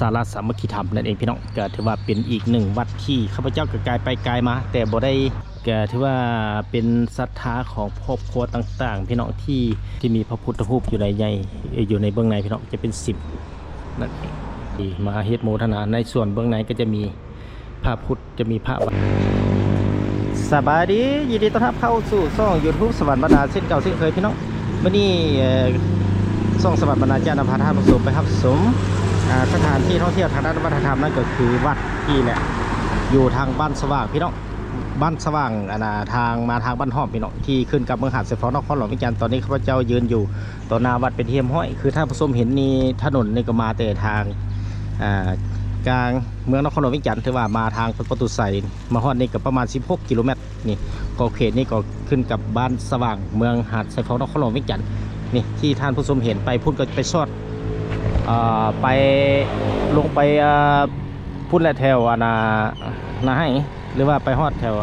ศาลาสามัคคีธรรมนั่นเองพี่น้องก็ถือว่าเป็นอีกหนึ่งวัดที่ข้าพเจ้าก็กายไปกายมาแต่บ่ได้ก็ถือว่าเป็นศรัทธาของครอบครัวต่างๆพี่น้องที่มีพระพุทธรูปอยู่ในอยู่ในเบื้องในพี่น้องจะเป็น10นั่นเองมาเฮ็ดโมทนาในส่วนเบื้องในก็จะมีพระพุทธจะมีพระสบายดียินดีต้อนรับเข้าสู่ช่อง YouTube สวรรค์บรรดาเช่นเก่าเช่นเคยพี่น้องวันนี้ช่องสวรรค์บรรดาจะนำพาท่านผู้ชมไปครับสมสถานที่ท่องเที่ยวทางด้านวัฒนธรรมนั่นก็คือวัดที่แหละอยู่ทางบ้านสว่างพี่น้องบ้านสว่างทางมาทางบ้านห้อมพี่น้องที่ขึ้นกับเมืองหาดเสฟนครหลวงวิจารณ์ตอนนี้ข้าพเจ้ายืนอยู่ต่อหน้าวัดเป็นเทียมห้อยคือถ้าผู้ชมเห็นนี่ถนนนี่ก็มาแต่ทางกลางเมืองนครหลวงวิจารณ์ถือว่ามาทางประตูใส่มาฮอดนี่ก็ประมาณ16กิโลเมตรนี่ก็เขตนี่ก็ขึ้นกับบ้านสว่างเมืองหาดเสฟนครหลวงวิจารณ์นี่ที่ท่านผู้ชมเห็นไปพุ่นก็ไปซอดไปลงไปพุ่นและแถวนาให้หรือว่าไปฮอดแถว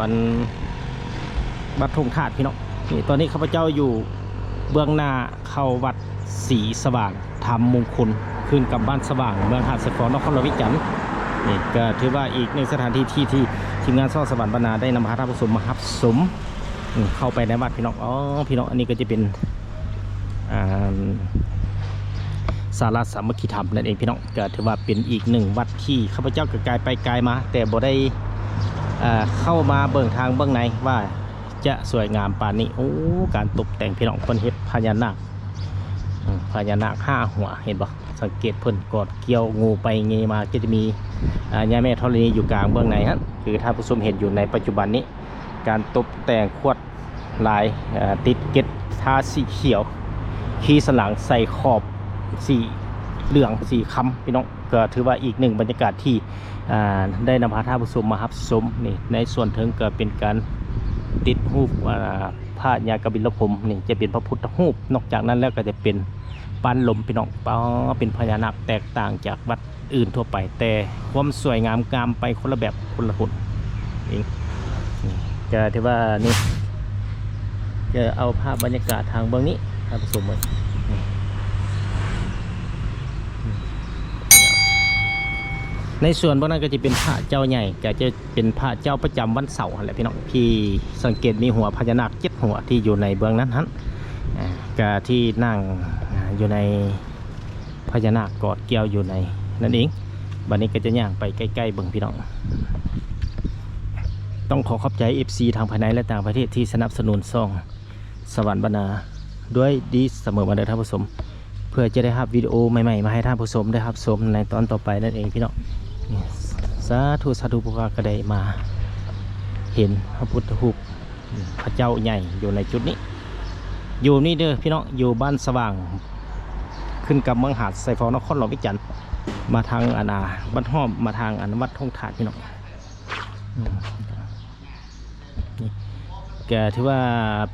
วัดทุ่งธาตุพี่น้องนี่ตอนนี้ข้าพเจ้าอยู่เบื้องหน้าเข้าวัดศรีสว่างธรรมมงคลขึ้นกับบ้านสว่างเมืองหาดเสฟนครหลวงวิจารณ์นี่ก็ถือว่าอีกในสถานที่ที่ทีมงานซ่องสวรรค์บรรณาได้นำพาท่านผู้ชมมารับสมเข้าไปในวัดพี่น้องพี่น้องอันนี้ก็จะเป็นศาลาสามัคคีธรรมนั่นเองพี่น้องก็ถือว่าเป็นอีกหนึ่งวัดที่ข้าพเจ้าก็กายไปกายมาแต่บ่ได้เข้ามาเบิ่งทางเบื้องในว่าจะสวยงามปานนี้การตกแต่งพี่น้องเพิ่นเฮ็ดพญานาค5 หัวเห็นบ่สังเกตเพิ่นกอดเกี่ยวงูไปเงมาก็จะมีย่าแม่ธรณีอยู่กลางเบื้องในครับคือถ้าผู้ชมเห็นอยู่ในปัจจุบันนี้การตกแต่งขวดลายติดเกล็ดทาสีเขียวขีสลังใส่ขอบสีเหลืองสีคำพี่น้องก็ถือว่าอีกหนึ่งบรรยากาศที่ได้นำพาท่านผู้ชมมารับชมนี่ในส่วนถึงก็เป็นการติดรูปพระยากบิลพรหมนี่จะเป็นพระพุทธรูปนอกจากนั้นแล้วก็จะเป็นปานลมพี่น้องเป็นพญานาคแตกต่างจากวัดอื่นทั่วไปแต่ความสวยงามไปคนละแบบคนละหุ่นเองก็ถือว่านี่จะเอาภาพบรรยากาศทางเบื้องนี้ท่านผู้ชมเลยในส่วนพวกนั้นก็จะเป็นพระเจ้าใหญ่ก็จะเป็นพระเจ้าประจำวันเสาร์แหละพี่น้องที่สังเกตมีหัวพญานาค7 หัวที่อยู่ในเบื้องนั้นก็ที่นั่งอยู่ในพญานาคกอดเกี่ยวอยู่ในนั่นเองบัดนี้ก็จะย่างไปใกล้ๆเบื้องพี่น้องต้องขอขอบใจ FC ทางภายในและต่างประเทศที่สนับสนุนซ่องสวรรค์บรรณาด้วยดีเสมอมาเลยท่านผู้ชมเพื่อจะได้รับวิดีโอใหม่ๆมาให้ท่านผู้ชมได้รับชมในตอนต่อไปนั่นเองพี่น้องสาธุพวกเราก็ได้มาเห็นพระพุทธรูปพระเจ้าใหญ่อยู่ในจุดนี้อยู่นี่เด้อพี่น้องอยู่บ้านสว่างขึ้นกับเมืองหาดไซฟอนครหลวงวิจารณ์มาทางบ้านห้อมมาทางวัดทุ่งธาตุพี่น้องแกถือว่า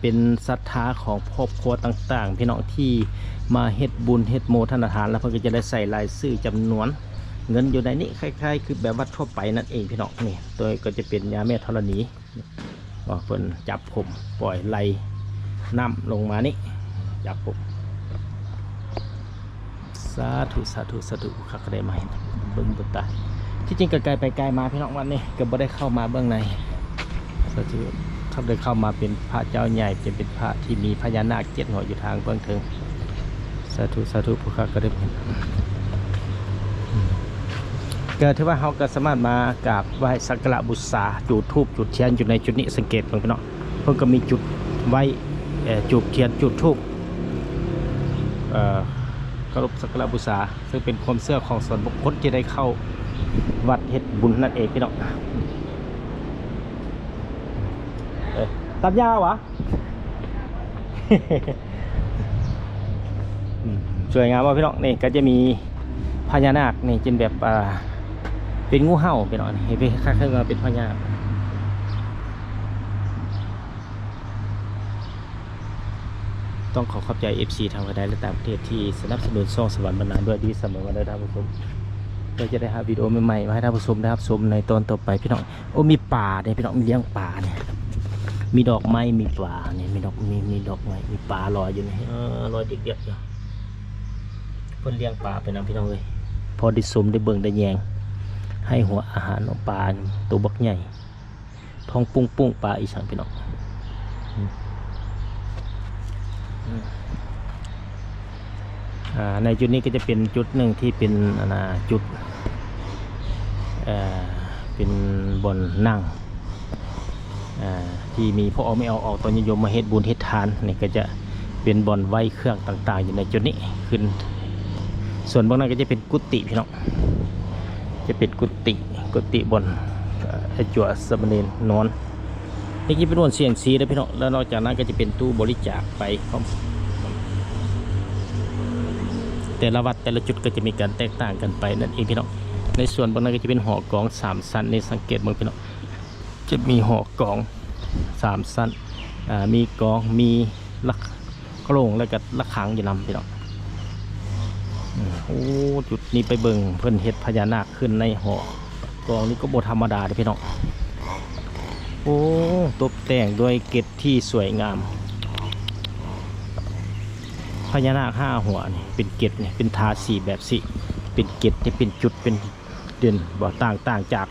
เป็นศรัทธาของครอบครัวต่างๆพี่น้องที่มาเฮ็ดบุญเฮ็ดโมทนาทานแล้วเพิ่นก็จะได้ใส่รายชื่อจำนวนเงินอยู่ในนี้คล้ายๆคือแบบวัดทั่วไปนั่นเองพี่น้องนี่ตัวก็จะเป็นย่าแม่ธรณีว่าเพิ่นจับผมปล่อยไหลน้ำลงมานี่จับผมสาธุข้าก็ได้มาเห็นเบิ่งบุญตาที่จริงก็ไกลไปไกลมาพี่น้องวันนี้ก็บ่ได้เข้ามาเบื้องในสาธุถ้าได้เข้ามาเป็นพระเจ้าใหญ่จะเป็นพระที่มีพญานาค7 หัวอยู่ทางเบื้องถึงสาธุผู้ข้าก็ได้เห็นเกิดที่ว่าเขาก็สามารถมากราบไหว้สักการะบูชาจุดธูปจุดเทียนอยู่ในจุดนี้สังเกตพี่น้องเพิ่นก็มีจุดไว้จุดเทียนจุดธูปเคารพสักการะบูชาซึ่งเป็นความเชื่อของส่วนบุคคลที่ได้เข้าวัดเฮ็ดบุญนั่นเองพี่น้องตัดยาวะ สวยงามว่าพี่น้องนี่ก็จะมีพญานาคนี่เป็นแบบเป็นงูเห่าพี่น้องเห็นไหมค่าเครื่องเป็นพญานาคต้องขอขอบใจ FC ทางภายในและต่างประเทศที่สนับสนุนช่องสวรรค์บรรณาด้วยดีเสมอมาเลยท่านผู้ชมเพื่อจะได้หาวิดีโอใหม่ๆมาให้ท่านผู้ชมได้รับชมในตอนต่อไปพี่น้องมีป่าเนี่ยพี่น้องมีเลี้ยงป่าเนี่ยมีดอกไม้มีปลาเนี่ยมีดอกไม้มีปลาลอยอยู่นี่ลอยเด็กๆอยู่เพิ่นเลี้ยงปลาไปนะพี่น้องเลย พอได้สมได้เบิ่งได้แยงให้หัวอาหารของปลาตัวบักใหญ่ท้องปุ้งปุ้งปลาอีสังพี่น้องในจุดนี้ก็จะเป็นจุดหนึ่งที่เป็นจุดเป็นบนนั่งที่มีพ่อไม่เอาออกตอนนิยมมาเฮ็ดบุญเฮ็ดทานนี่ก็จะเป็นบ่อนไว้เครื่องต่างๆอยู่ในจุดนี้ขึ้นส่วนบางนั้นก็จะเป็นกุฏิพี่น้องจะเป็นกุฏิบนจั่วสมณีนอนนี่จะเป็นวันเสียงซีนะพี่น้องแล้วนอกจากนั้นก็จะเป็นตู้บริจาคไปแต่ละวัดแต่ละจุดก็จะมีการแตกต่างกันไปนั่นเองพี่น้องในส่วนบางนั้นก็จะเป็นหอกอง3 ชั้นในสังเกตเบิ่งพี่น้องจะมีหอกอง3 ชั้นมีกองมีลักโครงแล้วก็ลักขังอยู่นำพี่น้องโอ้จุดนี้ไปเบิ่งเพิ่นเฮ็ดพญานาคขึ้นในหอกองนี้ก็บ่ธรรมดาเด้อพี่น้องโอ้ตกแต่งด้วยเกล็ดที่สวยงามพญานาค5 หัวนี่เป็นเกล็ดนี่เป็นทาสีแบบสิเป็นเกล็ดที่เป็นจุดเป็นเด่นบ่ต่างจาก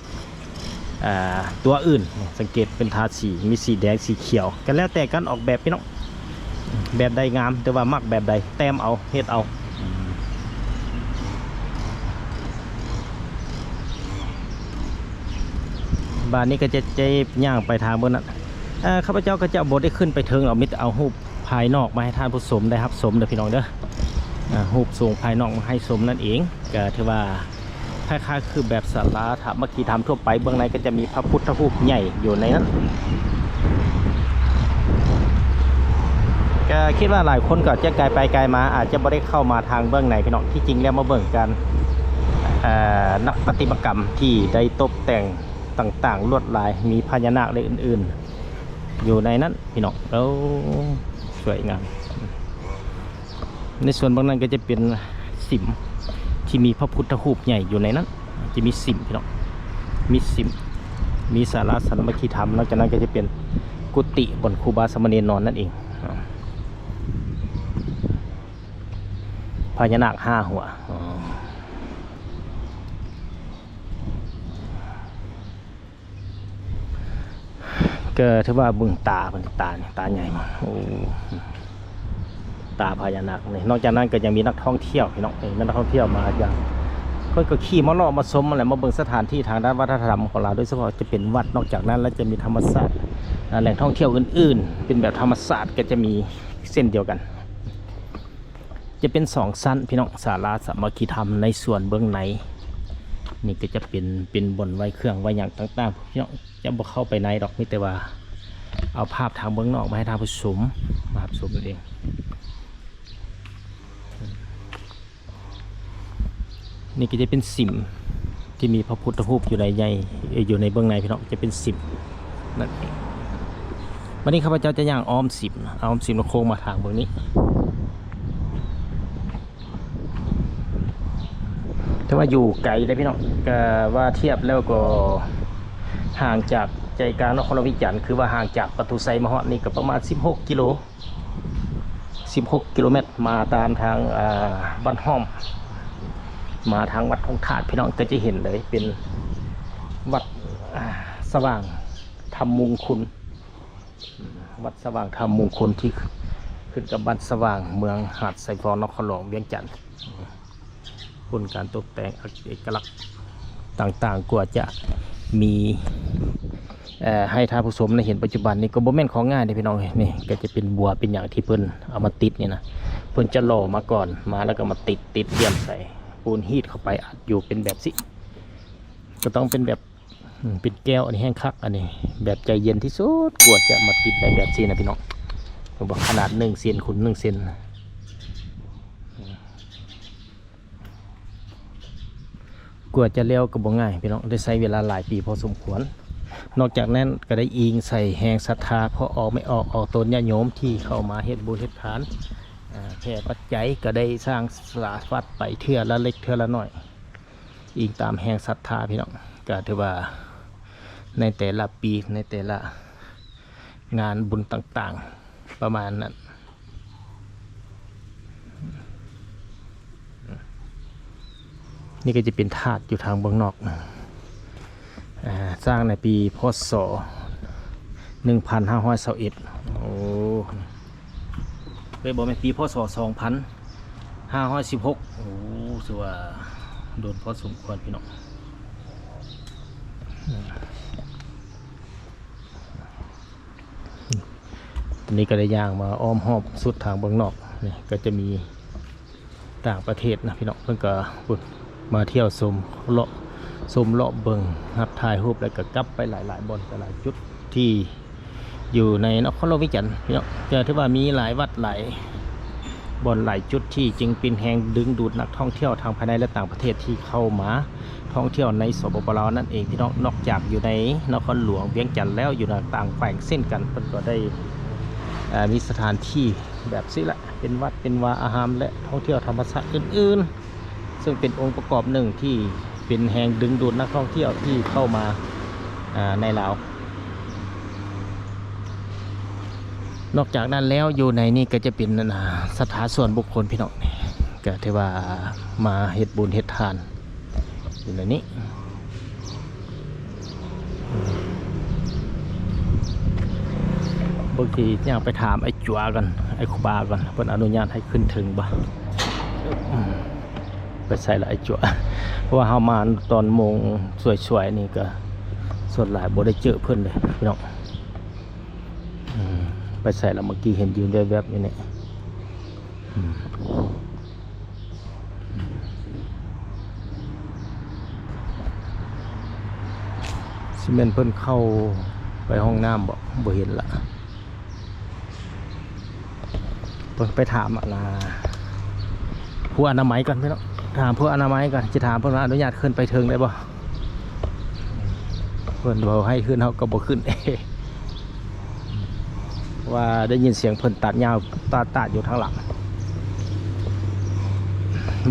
ตัวอื่นสังเกตเป็นทาสีมีสีแดงสีเขียวกันแล้วแต่การออกแบบพี่น้องแบบใดงามแต่ว่ามักแบบใดแต้มเอาเฮ็ดเอาบ้านนี้ก็จะย่างไปทางบนนั้นข้าพเจ้าก็จะบดได้ขึ้นไปเทิงเอามิตรเอารูปภายนอกมาให้ท่านผู้ชมได้รับชมเด้อพี่น้องเด้อรูปทรงภายนอกมาให้ชมนั่นเองก็ถือว่าคล้ายๆคือแบบศาลาธรรมกีธรรมทั่วไปเบื้องในก็จะมีพระพุทธรูปใหญ่อยู่ในนั้นก็คิดว่าหลายคนก็จะไกลไปไกลมาอาจจะไม่ได้เข้ามาทางเบื้องในพี่น้องที่จริงแล้วมาเบิ่งกันนักปฏิมากรรมที่ได้ตกแต่งต่างๆลวดลายมีพญานาคและอื่นๆอยู่ในนั้นพี่น้องแล้วสวยงามในส่วนบางนั้นก็จะเป็นสิมที่มีพระพุทธรูปใหญ่อยู่ในนั้นจะมีสิมพี่น้องมีสิมมีศาลาสามัคคีธรรมนอกจากนั้นก็จะเป็นกุฏิบนครูบาสมณีนอนนั่นเองพญานาค5 หัวก็ถือว่าบึงตาเป็นตาเนี่ยตาใหญ่มากโอ้ตาพญานาคนี่นอกจากนั้นก็ยังมีนักท่องเที่ยวพี่น้องนักท่องเที่ยวมาอย่างก็ขี่มาเลาะมาชมอะไรมาเบิ่งสถานที่ทางด้านวัฒนธรรมของเราโดยเฉพาะจะเป็นวัดนอกจากนั้นแล้วจะมีธรรมศาสตร์แหล่งท่องเที่ยวอื่นๆเป็นแบบธรรมศาสตร์ก็จะมีเส้นเดียวกันจะเป็น2 ชั้นพี่น้องศาลาสามัคคีธรรมในส่วนเบื้องในนี่ก็จะเป็นบนไว้เครื่องไว้อย่างต่างๆพี่น้องจะบ่เข้าไปในดอกมิแต่ว่าเอาภาพทางเบื้องนอกมาให้ทางผู้ชมมาชมนั่นเองนี่ก็จะเป็นสิมที่มีพระพุทธรูปอยู่ในอยู่ในเบื้องในพี่น้องจะเป็นสิมนั่นเองวันนี้ข้าพเจ้าจะย่างอ้อมสิมโค้งมาทางเบื้องนี้ถ้าว่าอยู่ไกลเลยพี่น้องก็ว่าเทียบแล้วก็ห่างจากใจกลางนครวิจารณ์คือว่าห่างจากประตูไซมาฮอดนี่ก็ประมาณ16 กิโลเมตรมาตามทางบ้านห้อมมาทางวัดทองธาตุพี่น้องก็จะเห็นเลยเป็นวัดสว่างธรรมมงคลวัดสว่างธรรมมงคลที่ขึ้นกับบ้านสว่างเมืองหาดไซฟอนนครหลวงเวียงจันทร์ผลการตกแต่งเอกลักษณ์ต่างๆกว่าจะมีให้ท่านผู้ชมได้เห็นปัจจุบันนี้ก็บ่แม่นของง่ายเลยพี่น้องนี่ก็จะเป็นบัวเป็นอย่างที่เพิ่นเอามาติดนี่นะเพิ่นจะหล่อมาก่อนมาแล้วก็มาติดเลี่ยมใส่ปูนฮีดเข้าไปอัดอยู่เป็นแบบสิก็ต้องเป็นแบบเป็นแก้วอันนี้แห้งคักอันนี้แบบใจเย็นที่สุดกว่าจะมาติดได้แบบนี้นะพี่น้องผมบอกขนาด1 เซนคูณ1 เซนกว่าจะเลี้ยวก็บ่ง่ายพี่น้องได้ใช้เวลาหลายปีพอสมควรนอกจากนั้นก็ได้อิงใส่แหงศรัทธาเพราะออกไม่ออกตนญาติโยมที่เข้ามาเฮ็ดบุญเฮ็ดทานแค่ปัจจัยก็ได้สร้างศาลาวัดไปเทื่อละเล็กเทื่อละน้อยอิงตามแหงศรัทธาพี่น้องก็ถือว่าในแต่ละปีในแต่ละงานบุญต่างๆประมาณนั้น นี่ก็จะเป็นธาตุอยู่ทางเบื้องนอกสร้างในปีพศ1521โอ้เคยบอกไหมปีพศ2516โอ้ถือว่าโดนพอสมควรพี่น้องตอนนี้ก็ได้ย่างมาอ้อมหอบสุดทางเบื้องนอกนี่ก็จะมีต่างประเทศนะพี่น้องเพิ่งก็มาเที่ยวชมเลาะเบิงรับถ่ายรูปแล้วก็กลับไปหลายๆบอนหลายจุดที่อยู่ในนครหลวงวิจันทร์พี่น้องจะถือว่ามีหลายวัดหลายบอนหลายจุดที่จึงเป็นแห่งดึงดูดนักท่องเที่ยวทางภายในและต่างประเทศที่เข้ามาท่องเที่ยวในสปปลาวนั่นเองพี่น้องนอกจากอยู่ในนครหลวงเวียงจันทร์แล้วอยู่ในต่างแขวงเส้นกันเพิ่นก็ได้มีสถานที่แบบนี้แหละเป็นวัดเป็นวาอารามและท่องเที่ยวธรรมชาติอื่นๆซึ่งเป็นองค์ประกอบหนึ่งที่เป็นแห่งดึงดูดนักท่องเที่ยวที่เข้ามาในลาวนอกจากนั้นแล้วอยู่ในนี่ก็จะเป็นสถานส่วนบุคคลพี่น้องก็ถือว่ามาเฮ็ดบุญเฮ็ดทานอยู่ในนี้บางทีอยากไปถามไอ้จัวกันไอ้ครูบากันเพิ่นอนุญาตให้ขึ้นถึงบ่ไปใส่ละไอ้จัวเพราะว่าเฮามาตอนโมงสวยๆนี่ก็ส่วนหลายบ่ได้เจอเพิ่นเลยพี่น้องไปใส่ละเมื่อกี้เห็นยืนแวบๆอยู่นี่ซีเมนต์เพิ่นเข้าไปห้องน้ำบ่เห็นละเพิ่นไปถามผู้อนามัยก่อนพี่น้องถามผู้อนามัยก่อนจะถามเพิ่นว่าอนุญาตขึ้นไปถึงได้บ่เพิ่นบอกให้ขึ้นเฮาก็บ่ขึ้นว่าได้ยินเสียงเพิ่นตัดยาวตาอยู่ทางหลัง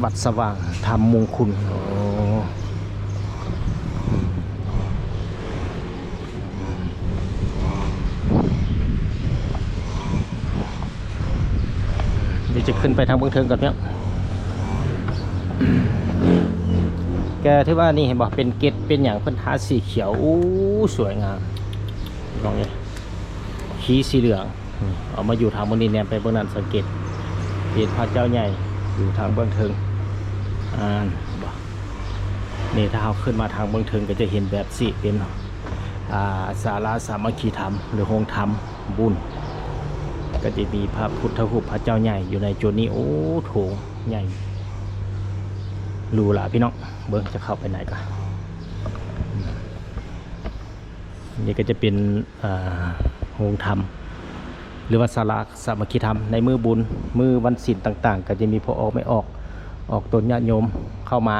วัดสว่างธรรมมงคลเดี๋ยวจะขึ้นไปทางเบื้องเทิงก่อนเนี่ยแกที่ว่านี่เห็นบอกเป็นเกล็ดเป็นอย่างเพิ่นทาสีเขียวอู้สวยงามลองเลยขีสีเหลืองเอามาอยู่ทางบนนี้แนมไปเบื้องนั้นสังเกตเป็นพระเจ้าใหญ่อยู่ทางเบื้องเทิงนี่ถ้าเราขึ้นมาทางเบื้องเทิงก็จะเห็นแบบสิเป็นศาลาสามัคคีธรรมหรือโฮงธรรมบุญก็จะมีพระพุทธรูปพระเจ้าใหญ่อยู่ในจุดนี้โอ้โถงใหญ่รู้ละพี่น้องเบิ้งจะเข้าไปไหนกันนี่ก็จะเป็นโฮงธรรมหรือว่าศาลาสามัคคีธรรมในมือบุญมือวันศีลต่างๆก็จะมีพอออกไม่ออกตนญาติโยมเข้ามา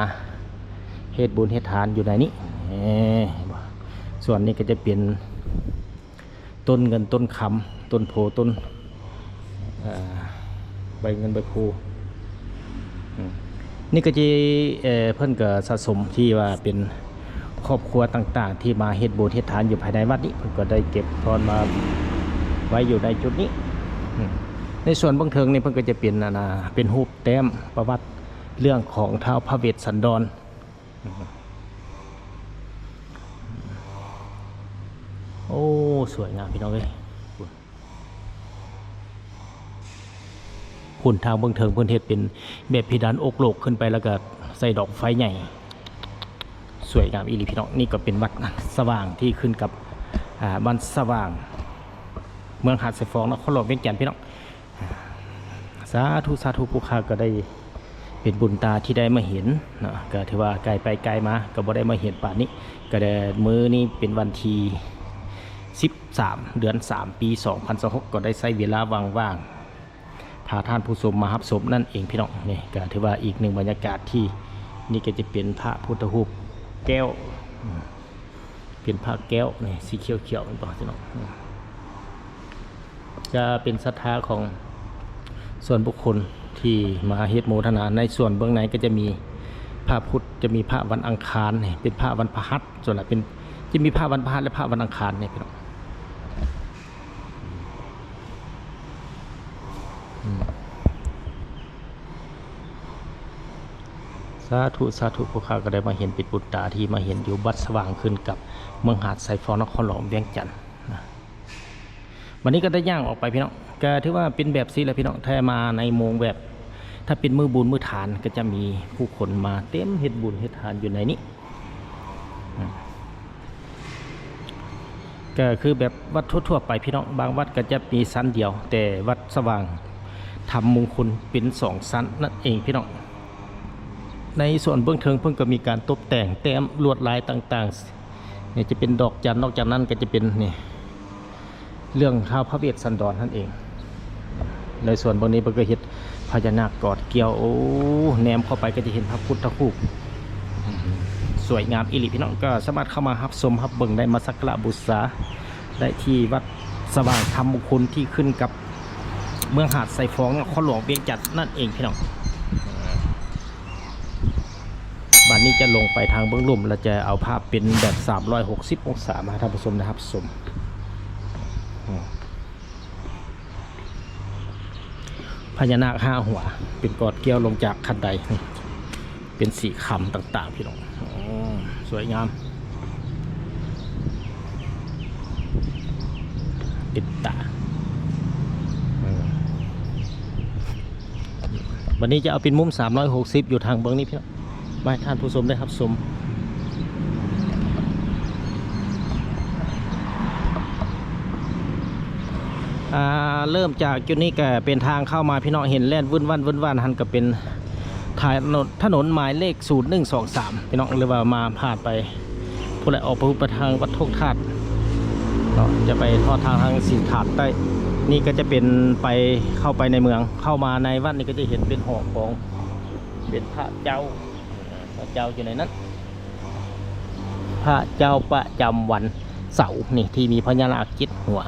เฮ็ดบุญเฮ็ดทานอยู่ในนี้ส่วนนี้ก็จะเป็นต้นเงินต้นคำต้นโพต้นใบเงินใบโพนี่ก็จะเพิ่นก็สะสมที่ว่าเป็นครอบครัวต่างๆที่มาเฮ็ดบุญเฮ็ดทานอยู่ภายในวัดนี้เพิ่นก็ได้เก็บทอนมาไว้อยู่ในจุดนี้ในส่วนเบื้องเทิงนี่เพิ่นก็จะเป็นเป็นรูปแต้มประวัติเรื่องของท้าวพระเวสสันดรโอ้สวยงามพี่น้องเลยหุ่นทางเบื้องเทิงเพิ่นเฮ็ดเป็นแบบพิดานอกโลกขึ้นไปแล้วก็ใส่ดอกไฟใหญ่สวยงามอีหลีพี่น้องนี่ก็เป็นวัดสว่างที่ขึ้นกับบ้านสว่างเมืองหาดสายฟองนครหลวงเวียงจันทร์พี่น้องสาธุผู้ค้าก็ได้เป็นบุญตาที่ได้มาเห็นนะก็ถือว่าไกลไปไกลมาก็บ่ได้มาเห็นป่านนี้ก็ได้มื้อนี้เป็นวันที่13 เดือน 3 ปี 2026ก็ได้ใช้เวลาว่างๆพาท่านผู้ชมมารับชมนั่นเองพี่น้องนี่ก็ถือว่าอีกหนึ่งบรรยากาศที่นี่ก็จะเป็นพระพุทธรูปแก้วเป็นพระแก้วนี่สีเขียวๆเป็นป่ะพี่น้องจะเป็นศรัทธาของส่วนบุคคลที่มาเฮ็ดโมทนาในส่วนเบื้องในก็จะมีพระพุทธจะมีพระวันอังคารเนี่ยเป็นพระวันพฤหัสส่วนใหญ่เป็นจะมีพระวันพฤหัสและพระวันอังคารเนี่ยพี่น้อง สาธุสาธุพวกข้าก็ได้มาเห็นปิดบุตรตาที่มาเห็นอยู่วัดสว่างขึ้นกับเมืองหาดไซฟอนนครหลวงเวียงจันทร์นะวันนี้ก็ได้ย่างออกไปพี่น้องก็ถือว่าเป็นแบบซีแหละพี่น้องถ้ามาในโมงแบบถ้าเป็นมือบุญมือทานก็จะมีผู้คนมาเต็มเฮ็ดบุญเฮ็ดทานอยู่ในนี้ก็คือแบบวัดทั่วๆไปพี่น้องบางวัดก็จะมีชั้นเดียวแต่วัดสว่างทำมงคลเป็น2ชั้นนั่นเองพี่น้องในส่วนเบื้องเทิงเพิ่งก็มีการตกแต่งแต้มลวดลายต่างๆเนี่ยจะเป็นดอกจันทร์นอกจากนั้นก็จะเป็นนี่เรื่องท้าวพระเวสสันดรนั่นเองในส่วนบางนี้เพิ่งก็เห็นพญานาคกอดเกี่ยวโอ้แนมเข้าไปก็จะเห็นพระพุทธรูปสวยงามอิริพี่น้องก็สามารถเข้ามารับชมรับเบิ่งได้มาสักการะบูชาได้ที่วัดสว่างธรรมมงคลที่ขึ้นกับเมืองหาดไซฟองนครหลวงเวียงจันทร์นั่นเองพี่น้องบ้านนี้จะลงไปทางเบื้องลุ่มเราจะเอาภาพเป็นแบบ360องศามาท่านผู้ชมนะครับชมพญานาค5 หัวเป็นกอดเกี่ยวลงจากคันไดเป็นสีคำต่างๆพี่น้องสวยงามติดตาวันนี้จะเอาเป็นมุม360อยู่ทางเบื้องนี้พี่น้องมาท่านผู้ชมได้ครับชมเริ่มจากจุดนี้ก็เป็นทางเข้ามาพี่น้องเห็นแล่นวุ่นวันหันก็เป็นถนนหมายเลข0123พี่น้องหรือว่ามาผ่านไปผู้ใดออกไปทางวัดทงธาตุจะไปทอดทางสินธาตุใต้นี่ก็จะเป็นไปเข้าไปในเมืองเข้ามาในวัดนี่ก็จะเห็นเป็นหอของเป็นพระเจ้าอยู่ในนั้นพระเจ้าประจำวันเสาร์นี่ที่มีพญานาค7 หัว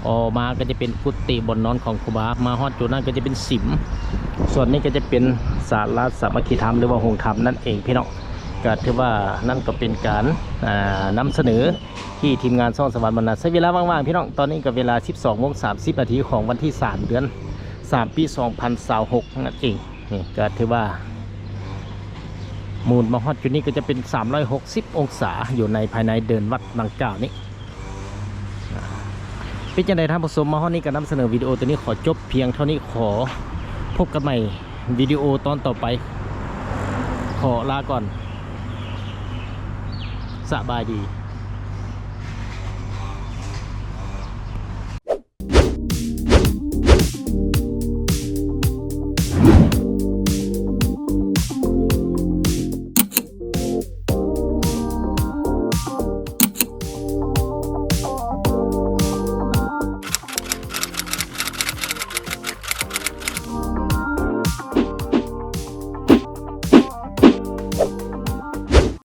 ออกมาก็จะเป็นกุฏิบนนอนของครูบามาฮอดจุดนั้นก็จะเป็นสิมส่วนนี้ก็จะเป็นศาลาสามัคคีธรรมหรือว่าหงธรรมนั่นเองพี่น้องก็ถือว่านั่นก็เป็นการนำเสนอที่ทีมงานซ่องสวรรค์บรรณาใช้เวลาว่างๆพี่น้องตอนนี้กับเวลา 12:30 นาทีของวันที่3 เดือน 3 ปี 2026นั่นเองนี่ก็ถือว่ามูลมาฮอดจุดนี้ก็จะเป็น360องศาอยู่ในภายในเดินวัดดังกล่าวนี้เป็นจังไดท่านผู้ชมมาฮอดนี้ก็นำเสนอวิดีโอตัวนี้ขอจบเพียงเท่านี้ขอพบกันใหม่วิดีโอตอนต่อไปขอลาก่อนสบายดี